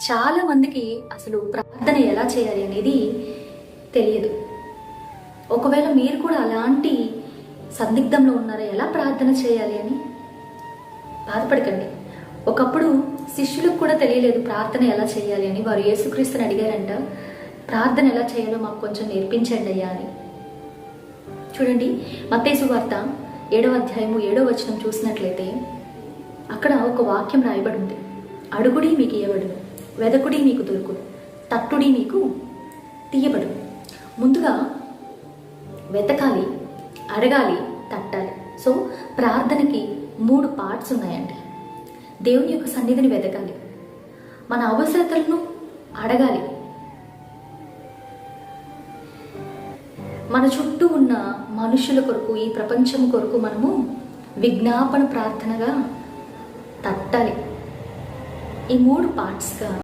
చాలా మందికి అసలు ప్రార్థన ఎలా చేయాలి అనేది తెలియదు. ఒకవేళ మీరు కూడా అలాంటి సందిగ్ధంలో ఉన్నారా, ఎలా ప్రార్థన చేయాలి అని బాధపడకండి. ఒకప్పుడు శిష్యులకు కూడా తెలియలేదు ప్రార్థన ఎలా చేయాలి అని. వారు యేసుక్రీస్తుని అడిగారంట, ప్రార్థన ఎలా చేయాలో మాకు కొంచెం నేర్పించండి అయ్యా అని. చూడండి, మత్తయి సువార్త 7వ అధ్యాయము 7వ వచనం చూసినట్లయితే అక్కడ ఒక వాక్యం రాయబడి ఉంది. అడుగుడి మీకు ఇయ్యబడును, వెదకుడి మీకు దొరుకును, తట్టుడి మీకు తీయబడును. ముందుగా వెతకాలి, అడగాలి, తట్టాలి. సో ప్రార్థనకి 3 పార్ట్స్ ఉన్నాయండి. దేవుని యొక్క సన్నిధిని వెతకాలి, మన అవసరతలను అడగాలి, మన చుట్టూ ఉన్న మనుషుల కొరకు, ఈ ప్రపంచం కొరకు మనము విజ్ఞాపన ప్రార్థనగా తట్టాలి. ఈ 3 పార్ట్స్గా